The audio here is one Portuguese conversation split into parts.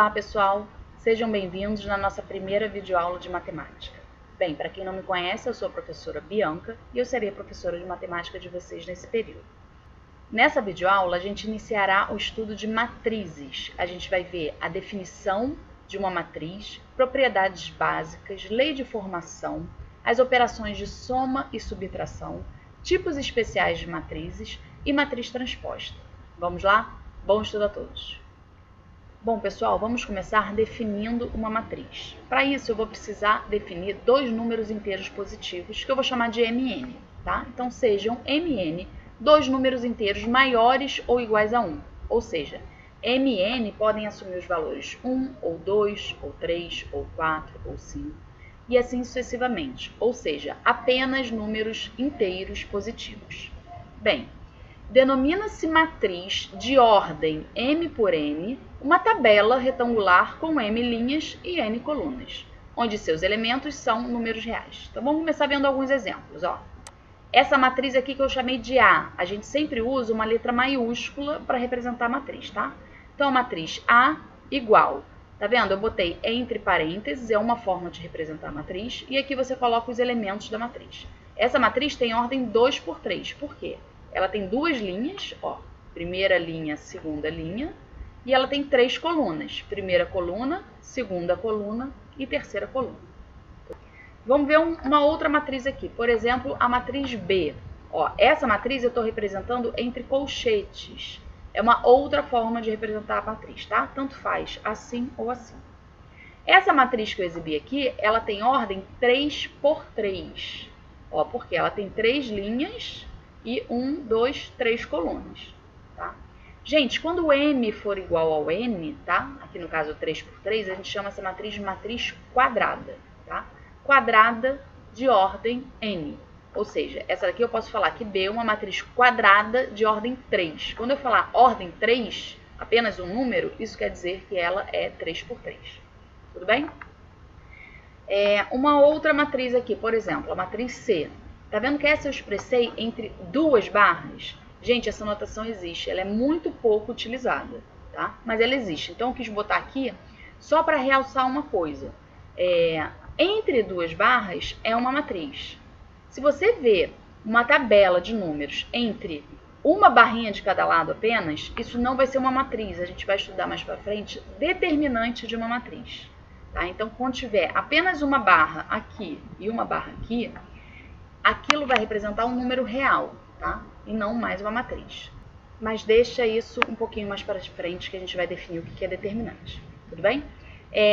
Olá, pessoal! Sejam bem-vindos na nossa primeira videoaula de matemática. Bem, para quem não me conhece, eu sou a professora Bianca e eu serei a professora de matemática de vocês nesse período. Nessa videoaula, a gente iniciará o estudo de matrizes. A gente vai ver a definição de uma matriz, propriedades básicas, lei de formação, as operações de soma e subtração, tipos especiais de matrizes e matriz transposta. Vamos lá? Bom estudo a todos! Bom, pessoal, vamos começar definindo uma matriz. Para isso, eu vou precisar definir dois números inteiros positivos, que eu vou chamar de MN, tá? Então, sejam MN dois números inteiros maiores ou iguais a 1. Ou seja, MN podem assumir os valores 1, ou 2, ou 3, ou 4, ou 5, e assim sucessivamente. Ou seja, apenas números inteiros positivos. Bem, denomina-se matriz de ordem M por N uma tabela retangular com M linhas e N colunas, onde seus elementos são números reais. Então, vamos começar vendo alguns exemplos. Essa matriz aqui que eu chamei de A, a gente sempre usa uma letra maiúscula para representar a matriz, tá? Então, a matriz A igual, tá vendo? Eu botei entre parênteses, é uma forma de representar a matriz, e aqui você coloca os elementos da matriz. Essa matriz tem ordem 2 por 3, por quê? Ela tem duas linhas, primeira linha, segunda linha, e ela tem três colunas, primeira coluna, segunda coluna e terceira coluna. Vamos ver uma outra matriz aqui, por exemplo, a matriz B. Essa matriz eu estou representando entre colchetes, é uma outra forma de representar a matriz, tá? Tanto faz, assim ou assim. Essa matriz que eu exibi aqui, ela tem ordem 3 por 3, porque ela tem três linhas e 1, 2, 3 colunas, tá? Gente, quando o M for igual ao N, tá? Aqui no caso 3 por 3, a gente chama essa matriz de matriz quadrada, tá? Quadrada de ordem N. Ou seja, essa daqui eu posso falar que B é uma matriz quadrada de ordem 3. Quando eu falar ordem 3, apenas um número, isso quer dizer que ela é 3 por 3. Tudo bem? Uma outra matriz aqui, por exemplo, a matriz C. Tá vendo que essa eu expressei entre duas barras? Gente, essa notação existe, ela é muito pouco utilizada, tá? Mas ela existe. Então, eu quis botar aqui só para realçar uma coisa. Entre duas barras é uma matriz. Se você vê uma tabela de números entre uma barrinha de cada lado apenas, isso não vai ser uma matriz. A gente vai estudar mais para frente determinante de uma matriz, tá? Então, quando tiver apenas uma barra aqui e uma barra aqui, aquilo vai representar um número real, tá? E não mais uma matriz. Mas deixa isso um pouquinho mais para frente que a gente vai definir o que é determinante. Tudo bem?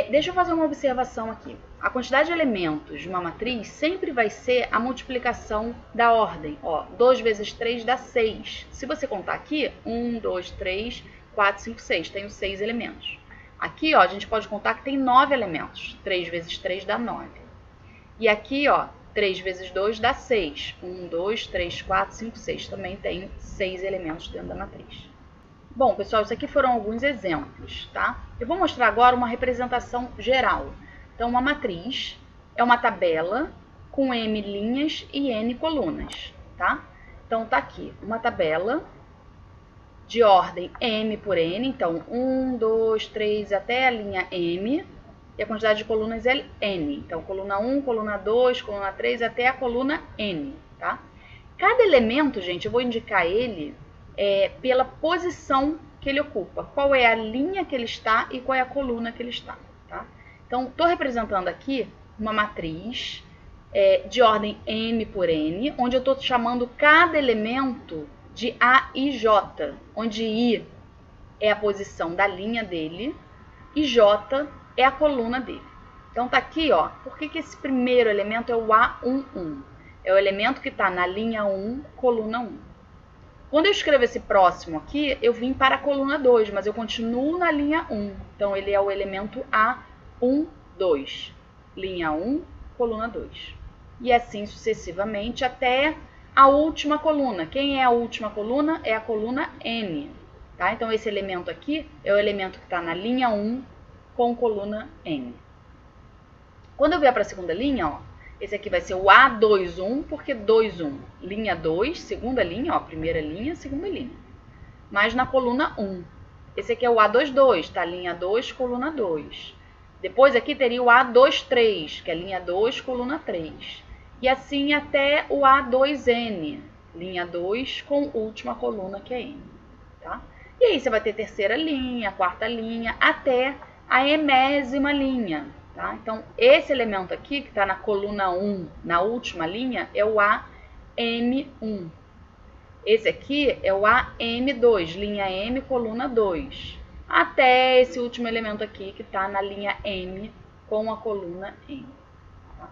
Deixa eu fazer uma observação aqui. A quantidade de elementos de uma matriz sempre vai ser a multiplicação da ordem. 2 vezes 3 dá 6. Se você contar aqui, 1, 2, 3, 4, 5, 6. Tenho 6 elementos. Aqui, a gente pode contar que tem 9 elementos. 3 vezes 3 dá 9. E aqui, 3 vezes 2 dá 6. 1, 2, 3, 4, 5, 6. Também tem 6 elementos dentro da matriz. Bom, pessoal, isso aqui foram alguns exemplos, tá? Eu vou mostrar agora uma representação geral. Então, uma matriz é uma tabela com M linhas e N colunas, tá? Então, tá aqui uma tabela de ordem M por N. Então, 1, 2, 3 até a linha M. E a quantidade de colunas é N. Então, coluna 1, coluna 2, coluna 3, até a coluna N, tá? Cada elemento, gente, eu vou indicar ele pela posição que ele ocupa. Qual é a linha que ele está e qual é a coluna que ele está, tá? Então, estou representando aqui uma matriz de ordem M por N, onde eu estou chamando cada elemento de A e J, onde I é a posição da linha dele e J é a coluna dele. Então, tá aqui, por que esse primeiro elemento é o A11? É o elemento que está na linha 1, coluna 1. Quando eu escrevo esse próximo aqui, eu vim para a coluna 2, mas eu continuo na linha 1. Então, ele é o elemento A12. Linha 1, coluna 2. E assim sucessivamente até a última coluna. Quem é a última coluna? É a coluna N. Tá? Então, esse elemento aqui é o elemento que está na linha 1, com coluna N. Quando eu vier para a segunda linha, esse aqui vai ser o A21, porque 21, linha 2, segunda linha, primeira linha, segunda linha. Mas na coluna 1. Esse aqui é o A22, tá? Linha 2, coluna 2. Depois aqui teria o A23, que é linha 2, coluna 3. E assim até o A2N, linha 2 com última coluna, que é N, tá? E aí você vai ter terceira linha, quarta linha, até a enésima linha, tá? Então, esse elemento aqui, que está na coluna 1, na última linha, é o AM1. Esse aqui é o AM2, linha M, coluna 2. Até esse último elemento aqui, que está na linha M, com a coluna M. Tá?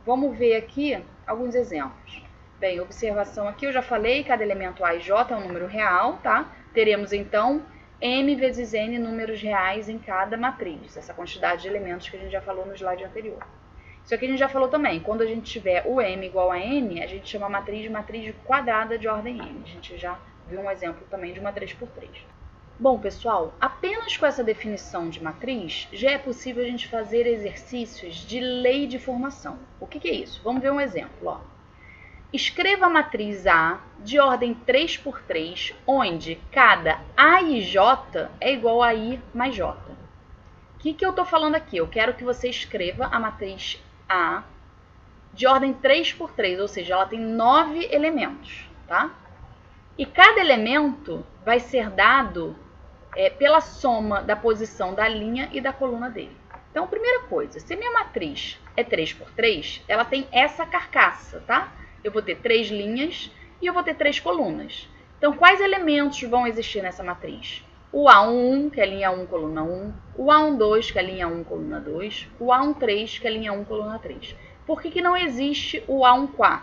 Vamos ver aqui alguns exemplos. Bem, observação aqui, eu já falei, cada elemento A e J é um número real, tá? Teremos, então, M vezes N números reais em cada matriz, essa quantidade de elementos que a gente já falou no slide anterior. Isso aqui a gente já falou também, quando a gente tiver o M igual a N, a gente chama a matriz de matriz quadrada de ordem M. A gente já viu um exemplo também de uma 3x3. Bom, pessoal, apenas com essa definição de matriz, já é possível a gente fazer exercícios de lei de formação. O que é isso? Vamos ver um exemplo, ó. Escreva a matriz A de ordem 3x3, onde cada A e J é igual a I mais J. O que eu estou falando aqui? Eu quero que você escreva a matriz A de ordem 3x3, ou seja, ela tem 9 elementos, tá? E cada elemento vai ser dado pela soma da posição da linha e da coluna dele. Então, primeira coisa, se minha matriz é 3x3, ela tem essa carcaça, tá? Eu vou ter 3 linhas e eu vou ter 3 colunas. Então, quais elementos vão existir nessa matriz? O A11, que é linha 1, coluna 1. O A12, que é linha 1, coluna 2. O A13, que é linha 1, coluna 3. Por que não existe o A14?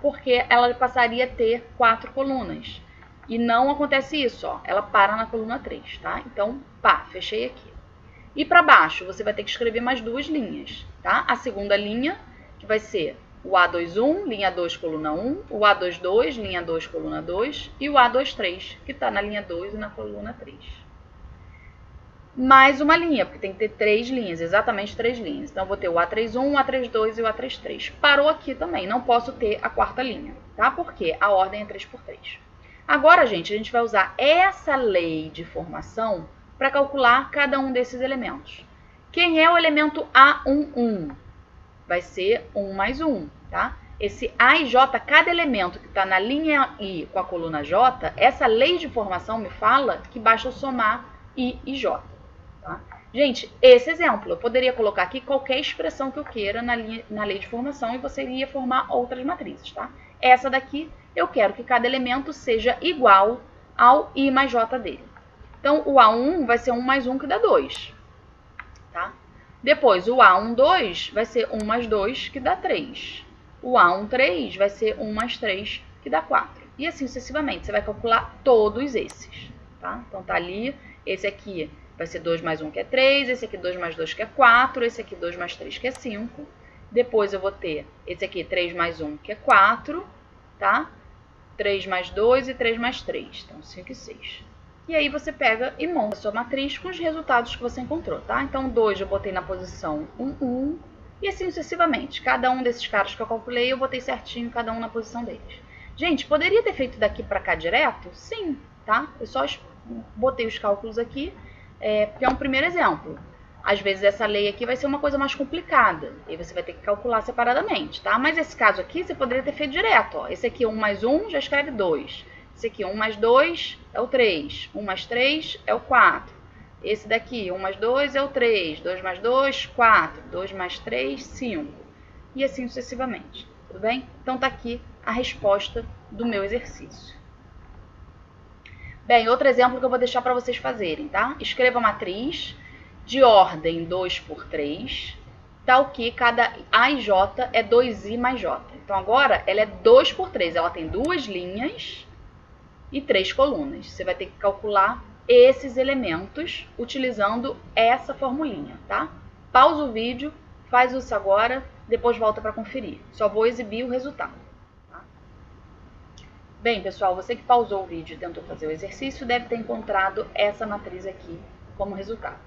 Porque ela passaria a ter 4 colunas. E não acontece isso, ó. Ela para na coluna 3, tá? Então, pá, fechei aqui. E para baixo, você vai ter que escrever mais 2 linhas, tá? A segunda linha, que vai ser o A21, linha 2, coluna 1, o A22, linha 2, coluna 2, e o A23, que está na linha 2 e na coluna 3. Mais uma linha, porque tem que ter 3 linhas, exatamente 3 linhas. Então, eu vou ter o A31, o A32 e o A33. Parou aqui também, não posso ter a quarta linha, tá? Porque a ordem é 3x3. Agora, gente, a gente vai usar essa lei de formação para calcular cada um desses elementos. Quem é o elemento A11? Vai ser 1 mais 1, tá? Esse A e J, cada elemento que está na linha I com a coluna J, essa lei de formação me fala que basta eu somar I e J, tá? Gente, esse exemplo, eu poderia colocar aqui qualquer expressão que eu queira na lei de formação e você iria formar outras matrizes, tá? Essa daqui, eu quero que cada elemento seja igual ao I mais J dele. Então, o A1 vai ser 1 mais 1, que dá 2, tá? Depois, o A12 vai ser 1 mais 2, que dá 3. O A13 vai ser 1 mais 3, que dá 4. E assim sucessivamente, você vai calcular todos esses, tá? Então, tá ali, esse aqui vai ser 2 mais 1, que é 3, esse aqui 2 mais 2, que é 4, esse aqui 2 mais 3, que é 5. Depois, eu vou ter esse aqui 3 mais 1, que é 4, tá? 3 mais 2 e 3 mais 3, então 5 e 6. E aí você pega e monta a sua matriz com os resultados que você encontrou, tá? Então, 2 eu botei na posição 1, 1, e assim sucessivamente. Cada um desses caras que eu calculei, eu botei certinho cada um na posição deles. Gente, poderia ter feito daqui para cá direto? Sim, tá? Eu só botei os cálculos aqui, porque é um primeiro exemplo. Às vezes essa lei aqui vai ser uma coisa mais complicada, e você vai ter que calcular separadamente, tá? Mas esse caso aqui, você poderia ter feito direto, ó. Esse aqui, 1 mais 1, já escreve 2. Esse aqui, 1 mais 2 é o 3. 1 mais 3 é o 4. Esse daqui, 1 mais 2 é o 3. 2 mais 2, 4. 2 mais 3, 5. E assim sucessivamente. Tudo bem? Então, tá aqui a resposta do meu exercício. Bem, outro exemplo que eu vou deixar para vocês fazerem, tá? Escreva a matriz de ordem 2x3, tal que cada A e J é 2I mais J. Então, agora, ela é 2x3. Ela tem 2 linhas e 3 colunas. Você vai ter que calcular esses elementos utilizando essa formulinha, tá? Pausa o vídeo, faz isso agora, depois volta para conferir. Só vou exibir o resultado. Tá? Bem, pessoal, você que pausou o vídeo e tentou fazer o exercício deve ter encontrado essa matriz aqui como resultado.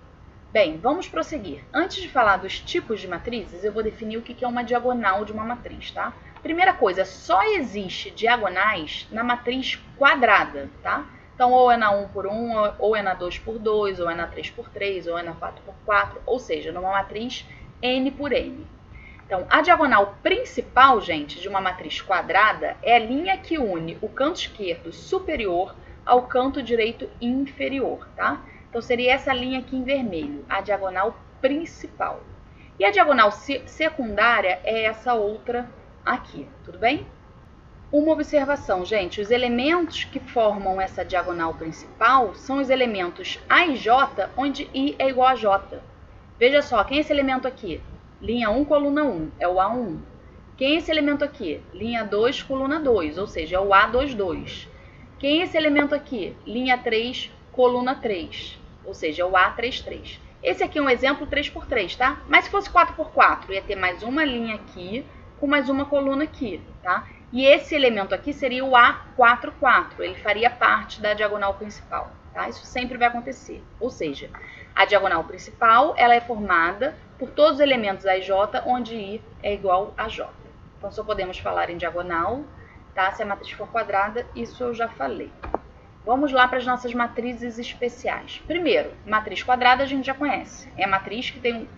Bem, vamos prosseguir. Antes de falar dos tipos de matrizes, eu vou definir o que é uma diagonal de uma matriz, tá? Primeira coisa, só existe diagonais na matriz quadrada, tá? Então, ou é na 1 por 1, ou é na 2 por 2, ou é na 3 por 3, ou é na 4 por 4, ou seja, numa matriz n por n. Então, a diagonal principal, gente, de uma matriz quadrada é a linha que une o canto esquerdo superior ao canto direito inferior, tá? Então, seria essa linha aqui em vermelho, a diagonal principal. E a diagonal secundária é essa outra aqui, tudo bem? Uma observação, gente, os elementos que formam essa diagonal principal são os elementos A e J, onde I é igual a J. Veja só, quem é esse elemento aqui? Linha 1, coluna 1, é o A1. Quem é esse elemento aqui? Linha 2, coluna 2, ou seja, é o A22. Quem é esse elemento aqui? Linha 3, coluna 3, ou seja, é o A33. Esse aqui é um exemplo 3x3, tá? Mas se fosse 4x4, ia ter mais uma linha aqui, com mais uma coluna aqui, tá? E esse elemento aqui seria o A44, ele faria parte da diagonal principal, tá? Isso sempre vai acontecer. Ou seja, a diagonal principal, ela é formada por todos os elementos A e J, onde I é igual a J. Então, só podemos falar em diagonal, tá? Se a matriz for quadrada, isso eu já falei. Vamos lá para as nossas matrizes especiais. Primeiro, matriz quadrada a gente já conhece. É a matriz que tem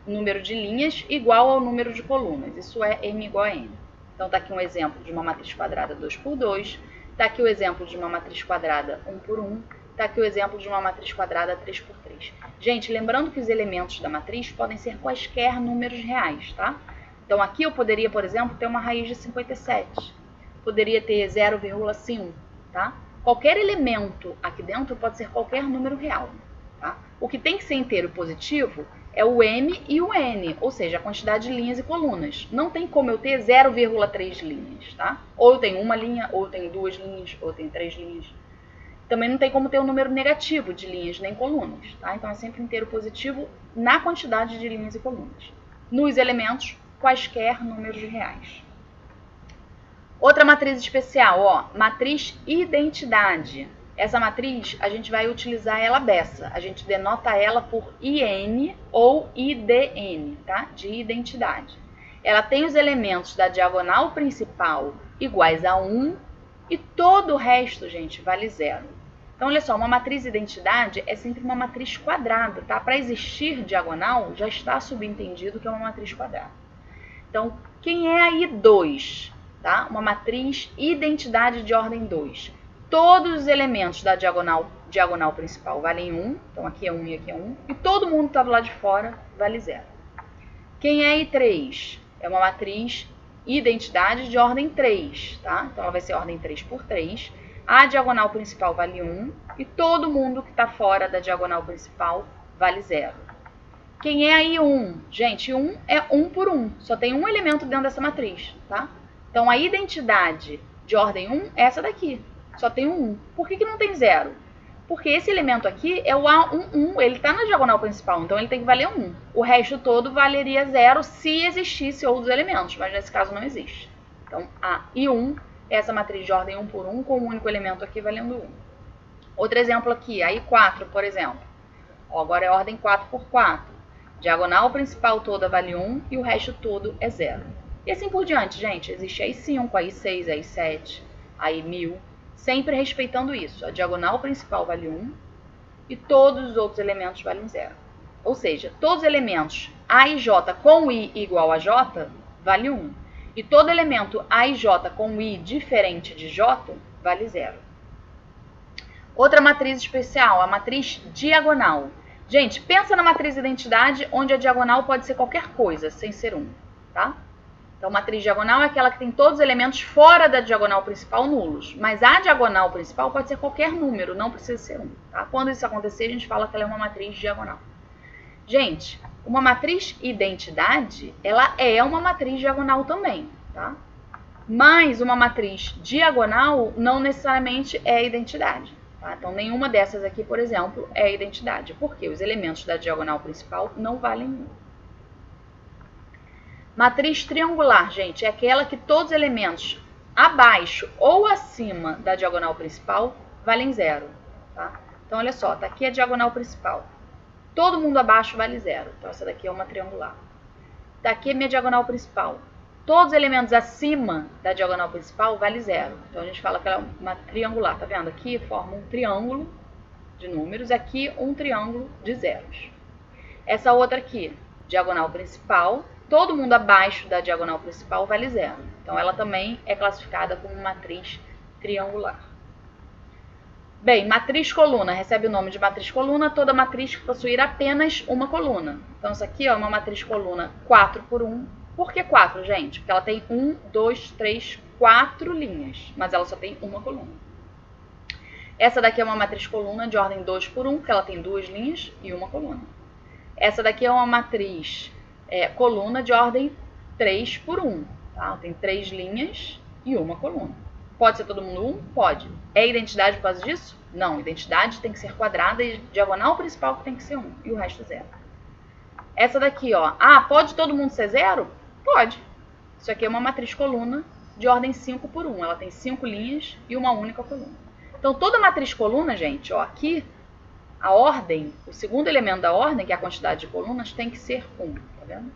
um número de linhas igual ao número de colunas. Isso é M igual a N. Então, está aqui um exemplo de uma matriz quadrada 2 por 2. Está aqui o exemplo de uma matriz quadrada 1 por 1. Está aqui o exemplo de uma matriz quadrada 3 por 3. Gente, lembrando que os elementos da matriz podem ser quaisquer números reais, tá? Então, aqui eu poderia, por exemplo, ter uma raiz de 57. Poderia ter 0,5, tá? Qualquer elemento aqui dentro pode ser qualquer número real, tá? O que tem que ser inteiro positivo é o M e o N, ou seja, a quantidade de linhas e colunas. Não tem como eu ter 0,3 linhas, tá? Ou eu tenho uma linha, ou eu tenho 2 linhas, ou eu tenho 3 linhas. Também não tem como ter um número negativo de linhas nem colunas, tá? Então é sempre inteiro positivo na quantidade de linhas e colunas. Nos elementos, quaisquer números reais. Outra matriz especial, ó, matriz identidade. Essa matriz, a gente vai utilizar ela beça. A gente denota ela por IN ou IDN, tá? De identidade. Ela tem os elementos da diagonal principal iguais a 1 e todo o resto, gente, vale 0. Então, olha só, uma matriz identidade é sempre uma matriz quadrada, tá? Para existir diagonal, já está subentendido que é uma matriz quadrada. Então, quem é a I2? Tá? Uma matriz identidade de ordem 2. Todos os elementos da diagonal principal valem 1. Então, aqui é 1 e aqui é 1. E todo mundo que está do lado de fora vale 0. Quem é I3? É uma matriz identidade de ordem 3. Tá? Então, ela vai ser ordem 3 por 3. A diagonal principal vale 1. E todo mundo que está fora da diagonal principal vale 0. Quem é a I1? Gente, I1 é 1 por 1. Só tem um elemento dentro dessa matriz. Tá? Então, a identidade de ordem 1 é essa daqui. Só tem um 1. Por que não tem 0? Porque esse elemento aqui é o A11. Ele está na diagonal principal, então ele tem que valer 1. O resto todo valeria 0 se existisse outros elementos, mas nesse caso não existe. Então, a I1 é essa matriz de ordem 1 por 1, com um único elemento aqui valendo 1. Outro exemplo aqui, a I4, por exemplo. Ó, agora é ordem 4 por 4. Diagonal principal toda vale 1 e o resto todo é 0. E assim por diante, gente. Existe a I5, a I6, a I7, a I1000, sempre respeitando isso. A diagonal principal vale 1 e todos os outros elementos valem 0. Ou seja, todos os elementos A e J com I igual a J vale 1. E todo elemento A e J com I diferente de J vale 0. Outra matriz especial, a matriz diagonal. Gente, pensa na matriz identidade onde a diagonal pode ser qualquer coisa, sem ser 1, tá? Então, matriz diagonal é aquela que tem todos os elementos fora da diagonal principal nulos. Mas a diagonal principal pode ser qualquer número, não precisa ser 1. Tá? Quando isso acontecer, a gente fala que ela é uma matriz diagonal. Gente, uma matriz identidade, ela é uma matriz diagonal também. Tá? Mas uma matriz diagonal não necessariamente é identidade. Tá? Então, nenhuma dessas aqui, por exemplo, é identidade. Porque os elementos da diagonal principal não valem 1. Matriz triangular, gente, é aquela que todos os elementos abaixo ou acima da diagonal principal valem 0. Tá? Então, olha só, tá aqui a diagonal principal. Todo mundo abaixo vale 0. Então, essa daqui é uma triangular. Tá aqui a minha diagonal principal. Todos os elementos acima da diagonal principal vale 0. Então a gente fala que ela é uma triangular, tá vendo? Aqui forma um triângulo de números, aqui um triângulo de zeros. Essa outra aqui, diagonal principal, todo mundo abaixo da diagonal principal vale 0. Então ela também é classificada como matriz triangular. Bem, matriz coluna recebe o nome de matriz coluna toda matriz que possuir apenas uma coluna. Então isso aqui é uma matriz coluna 4 por 1. Por que 4, gente? Porque ela tem 1, 2, 3, 4 linhas, mas ela só tem uma coluna. Essa daqui é uma matriz coluna de ordem 2 por 1, porque ela tem 2 linhas e uma coluna. Essa daqui é uma matriz coluna de ordem 3 por 1. Tá? Ela tem 3 linhas e uma coluna. Pode ser todo mundo 1? Pode. É identidade por causa disso? Não. Identidade tem que ser quadrada e diagonal principal que tem que ser 1 e o resto 0. Essa daqui, ó. Ah, pode todo mundo ser 0? Pode. Isso aqui é uma matriz coluna de ordem 5 por 1. Ela tem 5 linhas e uma única coluna. Então, toda matriz coluna, gente, ó, aqui, a ordem, o segundo elemento da ordem, que é a quantidade de colunas, tem que ser 1. Tá vendo?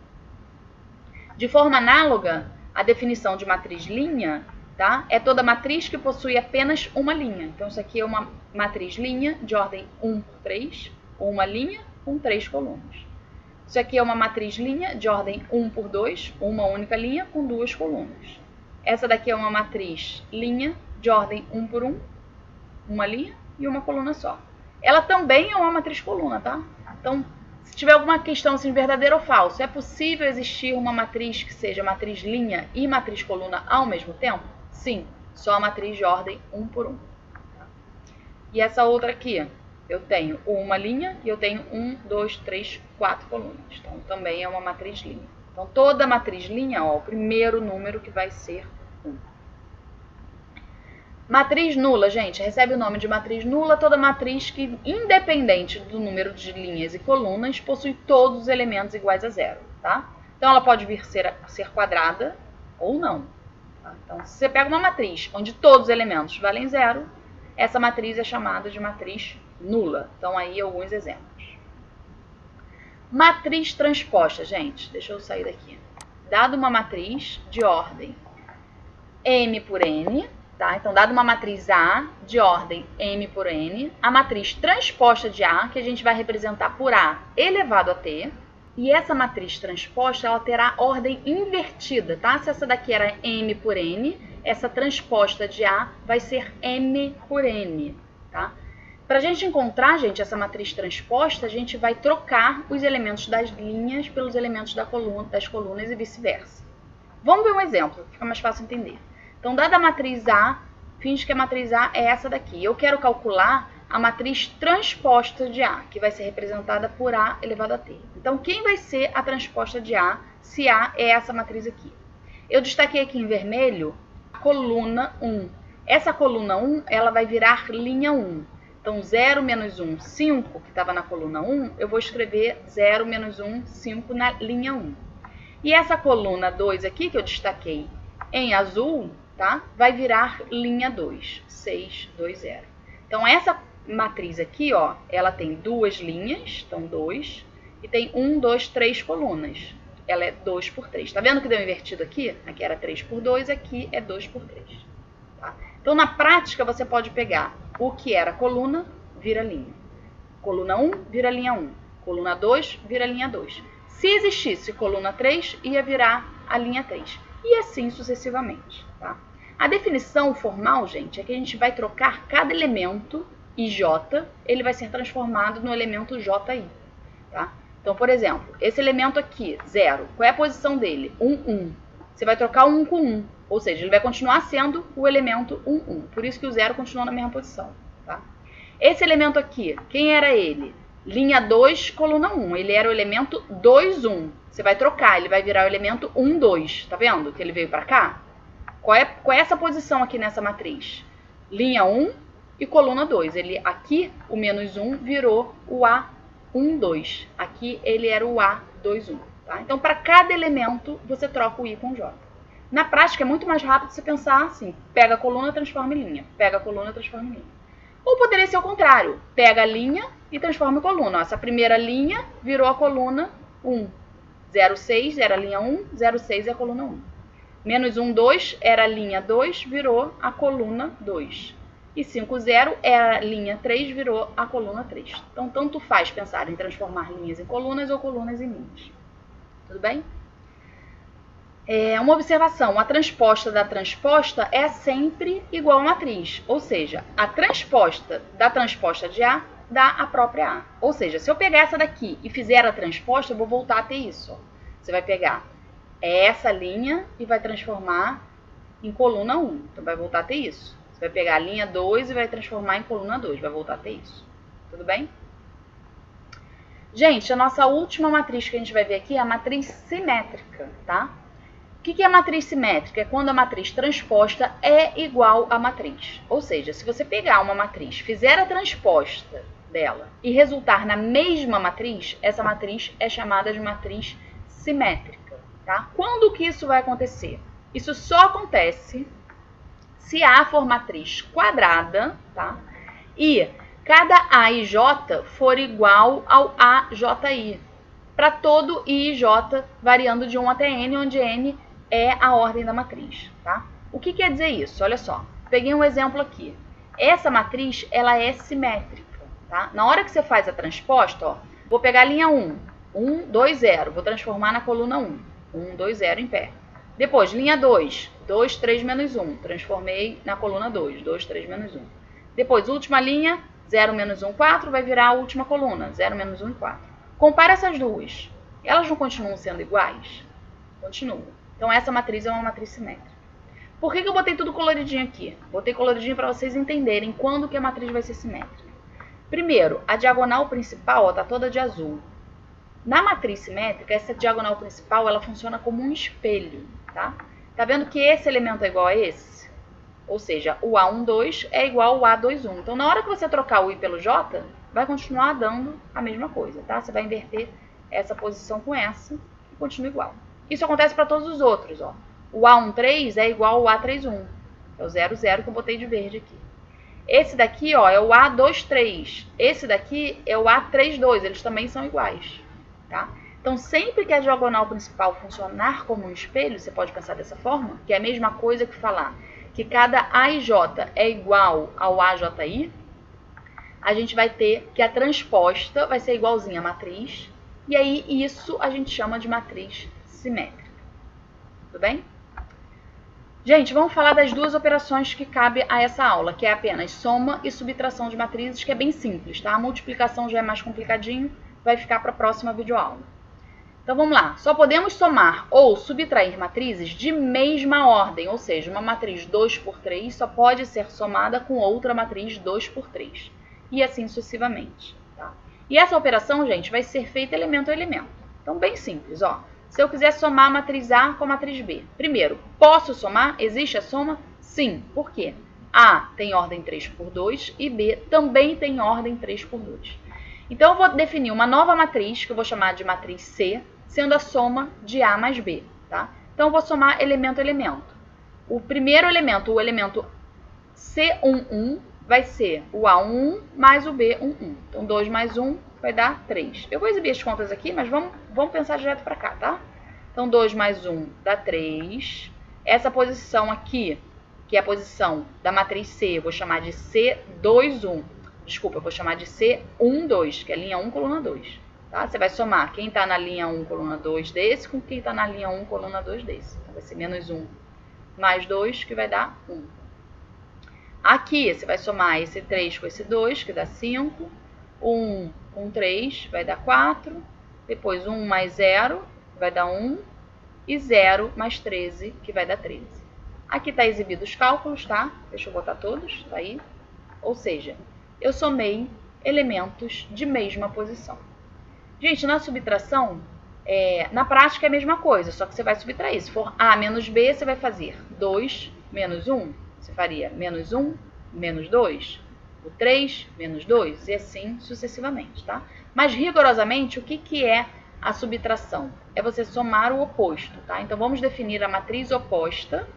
De forma análoga, a definição de matriz linha, tá? É toda matriz que possui apenas uma linha. Então, isso aqui é uma matriz linha de ordem 1 por 3, ou uma linha com 3 colunas. Isso aqui é uma matriz linha de ordem 1 por 2, uma única linha com 2 colunas. Essa daqui é uma matriz linha de ordem 1 por 1, uma linha e uma coluna só. Ela também é uma matriz coluna, tá? Então, se tiver alguma questão assim, verdadeiro ou falso, é possível existir uma matriz que seja matriz linha e matriz coluna ao mesmo tempo? Sim, só a matriz de ordem 1 por 1. E essa outra aqui, eu tenho uma linha e eu tenho 1, 2, 3, 4 colunas. Então, também é uma matriz linha. Então, toda matriz linha, ó, o primeiro número que vai ser 1. Matriz nula, gente, recebe o nome de matriz nula toda matriz que, independente do número de linhas e colunas, possui todos os elementos iguais a 0, tá? Então, ela pode vir ser quadrada ou não. Tá? Então, se você pega uma matriz onde todos os elementos valem 0, essa matriz é chamada de matriz nula. Então, aí alguns exemplos. Matriz transposta, gente, deixa eu sair daqui. Dado uma matriz de ordem M por N, tá? Então, dado uma matriz A de ordem M por N, a matriz transposta de A, que a gente vai representar por A elevado a T, e essa matriz transposta, ela terá ordem invertida, tá? Se essa daqui era M por N, essa transposta de A vai ser M por N, tá? Para a gente encontrar, gente, essa matriz transposta, a gente vai trocar os elementos das linhas pelos elementos das colunas e vice-versa. Vamos ver um exemplo, fica mais fácil entender. Então, dada a matriz A, finge que a matriz A é essa daqui. Eu quero calcular a matriz transposta de A, que vai ser representada por A elevado a T. Então, quem vai ser a transposta de A, se A é essa matriz aqui? Eu destaquei aqui em vermelho a coluna 1. Essa coluna 1, ela vai virar linha 1. Então, 0 menos 1, 5, que estava na coluna 1, eu vou escrever 0 menos 1, 5 na linha 1. E essa coluna 2 aqui, que eu destaquei em azul, tá? Vai virar linha 2, 6, 2, 0. Então, essa matriz aqui, ó, ela tem 2 linhas, então 2, e tem 1, 2, 3 colunas. Ela é 2 por 3. Tá vendo que deu invertido aqui? Aqui era 3 por 2, aqui é 2 por 3. Tá? Então, na prática, você pode pegar o que era coluna, vira linha. Coluna 1, vira linha 1. Coluna 2, vira linha 2. Se existisse coluna 3, ia virar a linha 3. E assim sucessivamente, tá? A definição formal, gente, é que a gente vai trocar cada elemento IJ, ele vai ser transformado no elemento JI, tá? Então, por exemplo, esse elemento aqui, 0, qual é a posição dele? 1, 1. Você vai trocar 1 com 1, ou seja, ele vai continuar sendo o elemento 1, 1. Por isso que o 0 continua na mesma posição, tá? Esse elemento aqui, quem era ele? Linha 2, coluna 1. Ele era o elemento 2, 1. Você vai trocar, ele vai virar o elemento 1, 2. Tá vendo que ele veio para cá? Qual é essa posição aqui nessa matriz? Linha 1 e coluna 2. Ele, aqui, o menos 1 virou o A1, 2. Aqui, ele era o A2, 1. Tá? Então, para cada elemento, você troca o I com o J. Na prática, é muito mais rápido você pensar assim. Pega a coluna, transforma em linha. Pega a coluna, transforma em linha. Ou poderia ser o contrário. Pega a linha e transforma em coluna. Essa primeira linha virou a coluna 1. 0,6 era a linha 1, 0,6 é a coluna 1. Menos 1, 2 era a linha 2, virou a coluna 2. E 5, 0 era a linha 3, virou a coluna 3. Então, tanto faz pensar em transformar linhas em colunas ou colunas em linhas. Tudo bem? Uma observação, a transposta da transposta é sempre igual à matriz. Ou seja, a transposta da transposta de A dá a própria A. Ou seja, se eu pegar essa daqui e fizer a transposta, eu vou voltar a ter isso. Ó. Você vai pegar essa linha e vai transformar em coluna 1. Então, vai voltar a ter isso. Você vai pegar a linha 2 e vai transformar em coluna 2. Vai voltar a ter isso. Tudo bem? Gente, a nossa última matriz que a gente vai ver aqui é a matriz simétrica, tá? O que é a matriz simétrica? É quando a matriz transposta é igual à matriz. Ou seja, se você pegar uma matriz, fizer a transposta dela e resultar na mesma matriz, essa matriz é chamada de matriz simétrica, tá? Quando que isso vai acontecer? Isso só acontece se A for matriz quadrada, tá? E cada A e J for igual ao AJI, para todo I e J variando de 1 até N, onde N é a ordem da matriz, tá? O que quer dizer isso? Olha só, peguei um exemplo aqui. Essa matriz, ela é simétrica, tá? Na hora que você faz a transposta, ó, vou pegar a linha 1, 1, 2, 0, vou transformar na coluna 1, 1, 2, 0 em pé. Depois, linha 2, 2, 3, menos 1, transformei na coluna 2, 2, 3, menos 1. Depois, última linha, 0, menos 1, 4, vai virar a última coluna, 0, menos 1 e 4. Compara essas duas. Elas não continuam sendo iguais? Continuam. Então, essa matriz é uma matriz simétrica. Por que eu botei tudo coloridinho aqui? Botei coloridinho para vocês entenderem quando que a matriz vai ser simétrica. Primeiro, a diagonal principal está toda de azul. Na matriz simétrica, essa diagonal principal ela funciona como um espelho, tá? Tá vendo que esse elemento é igual a esse? Ou seja, o A12 é igual ao A21. Então, na hora que você trocar o I pelo J, vai continuar dando a mesma coisa, tá? Você vai inverter essa posição com essa e continua igual. Isso acontece para todos os outros, ó. O A13 é igual ao A31. É o 0, 0 que eu botei de verde aqui. Esse daqui, ó, é o A23. Esse daqui é o A32. Eles também são iguais, tá? Então, sempre que a diagonal principal funcionar como um espelho, você pode pensar dessa forma, que é a mesma coisa que falar que cada A e J é igual ao AJI, a gente vai ter que a transposta vai ser igualzinha à matriz, e aí isso a gente chama de matriz simétrica. Tudo bem? Gente, vamos falar das duas operações que cabe a essa aula, que é apenas soma e subtração de matrizes, que é bem simples, tá? A multiplicação já é mais complicadinho, vai ficar para a próxima videoaula. Então, vamos lá. Só podemos somar ou subtrair matrizes de mesma ordem, ou seja, uma matriz 2 por 3 só pode ser somada com outra matriz 2 por 3, e assim sucessivamente, tá? E essa operação, gente, vai ser feita elemento a elemento. Então, bem simples, ó. Se eu quiser somar a matriz A com a matriz B, primeiro, posso somar? Existe a soma? Sim. Por quê? A tem ordem 3 por 2 e B também tem ordem 3 por 2. Então, eu vou definir uma nova matriz, que eu vou chamar de matriz C, sendo a soma de A mais B, tá? Então, eu vou somar elemento a elemento. O primeiro elemento, o elemento C11, vai ser o A11 mais o B11. Então, 2 mais 1 vai dar 3. Eu vou exibir as contas aqui, mas vamos pensar direto para cá, tá? Então, 2 mais 1 dá 3. Essa posição aqui, que é a posição da matriz C, eu vou chamar de C21. Desculpa, eu vou chamar de C12, que é linha 1, coluna 2. Tá? Você vai somar quem está na linha 1, coluna 2 desse, com quem está na linha 1, coluna 2 desse. Então, vai ser menos 1 mais 2, que vai dar 1. Aqui, você vai somar esse 3 com esse 2, que dá 5. 1 com 3 vai dar 4. Depois, 1 mais 0 vai dar 1. E 0 mais 13, que vai dar 13. Aqui está exibido os cálculos, tá? Deixa eu botar todos, tá aí. Ou seja, eu somei elementos de mesma posição. Gente, na subtração, na prática é a mesma coisa, só que você vai subtrair. Se for A menos B, você vai fazer 2 menos 1. Você faria menos 1, menos 2, o 3, menos 2, e assim sucessivamente, tá? Mas, rigorosamente, o que é a subtração? É você somar o oposto, tá? Então, vamos definir a matriz oposta.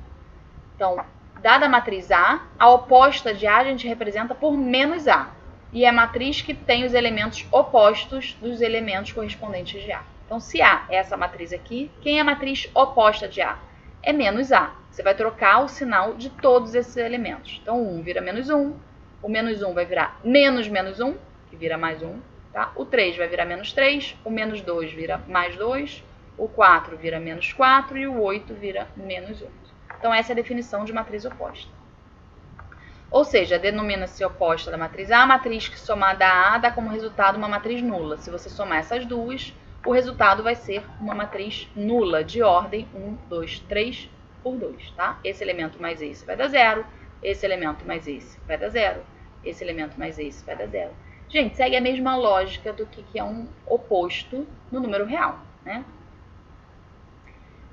Então, dada a matriz A, a oposta de A a gente representa por menos A. E é a matriz que tem os elementos opostos dos elementos correspondentes de A. Então, se A é essa matriz aqui, quem é a matriz oposta de A? é menos A. Você vai trocar o sinal de todos esses elementos. Então, o 1 vira menos 1, o menos 1 vai virar menos menos 1, que vira mais 1, tá? O 3 vai virar menos 3, o menos 2 vira mais 2, o 4 vira menos 4 e o 8 vira menos 8. Então, essa é a definição de matriz oposta. Ou seja, denomina-se oposta da matriz A matriz que somada a A dá como resultado uma matriz nula. Se você somar essas duas, o resultado vai ser uma matriz nula de ordem 1, 2, 3 por 2, tá? Esse elemento mais esse vai dar 0, esse elemento mais esse vai dar 0, esse elemento mais esse vai dar 0. Gente, segue a mesma lógica do que é um oposto no número real, né?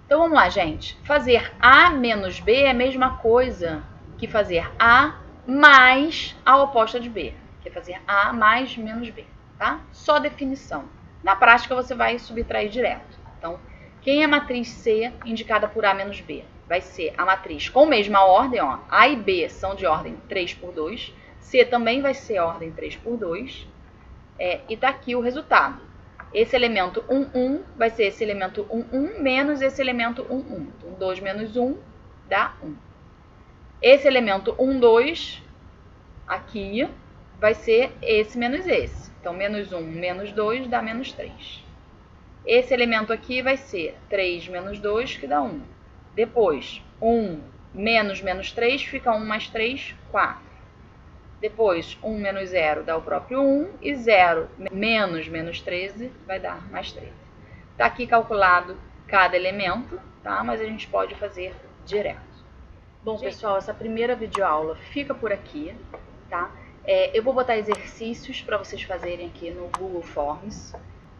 Então, vamos lá, gente. Fazer A menos B é a mesma coisa que fazer A mais a oposta de B, que é fazer A mais menos B, tá? Só definição. Na prática, você vai subtrair direto. Então, quem é a matriz C indicada por A menos B? Vai ser a matriz com mesma ordem, ó. A e B são de ordem 3 por 2. C também vai ser ordem 3 por 2. E tá aqui o resultado. Esse elemento 1, 1 vai ser esse elemento 1, 1 menos esse elemento 1, 1. Então, 2 menos 1 dá 1. Esse elemento 1, 2, aqui, vai ser esse menos esse. Então, menos 1 menos 2 dá menos 3. Esse elemento aqui vai ser 3 menos 2, que dá 1. Depois, 1 menos menos 3 fica 1 mais 3, 4. Depois, 1 menos 0 dá o próprio 1. E 0 menos menos 13 vai dar mais 13. Está aqui calculado cada elemento, tá? Mas a gente pode fazer direto. Bom, pessoal, essa primeira videoaula fica por aqui, tá? Eu vou botar exercícios para vocês fazerem aqui no Google Forms.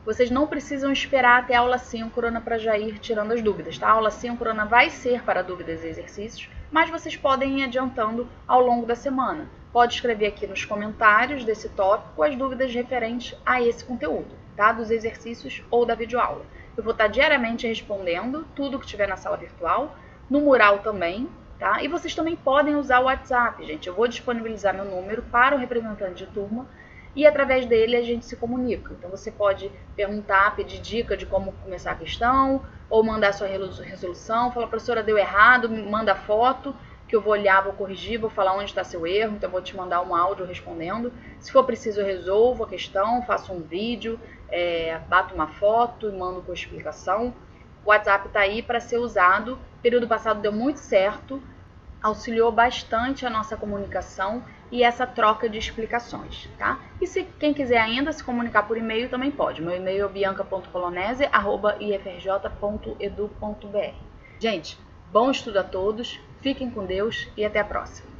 Vocês não precisam esperar até a aula síncrona para já ir tirando as dúvidas, tá? A aula síncrona vai ser para dúvidas e exercícios, mas vocês podem ir adiantando ao longo da semana. Pode escrever aqui nos comentários desse tópico as dúvidas referentes a esse conteúdo, tá? Dos exercícios ou da videoaula. Eu vou estar diariamente respondendo tudo que tiver na sala virtual, no mural também, tá? E vocês também podem usar o WhatsApp, gente. Eu vou disponibilizar meu número para o representante de turma e através dele a gente se comunica. Então você pode perguntar, pedir dica de como começar a questão, ou mandar sua resolução, falar, professora, deu errado, manda foto, que eu vou olhar, vou corrigir, vou falar onde está seu erro, então eu vou te mandar um áudio respondendo. Se for preciso, eu resolvo a questão, faço um vídeo, bato uma foto e mando com explicação. O WhatsApp está aí para ser usado. O período passado deu muito certo, auxiliou bastante a nossa comunicação e essa troca de explicações, tá? E se quem quiser ainda se comunicar por e-mail, também pode. Meu e-mail é bianca.polonese@ifrj.edu.br. Gente, bom estudo a todos, fiquem com Deus e até a próxima.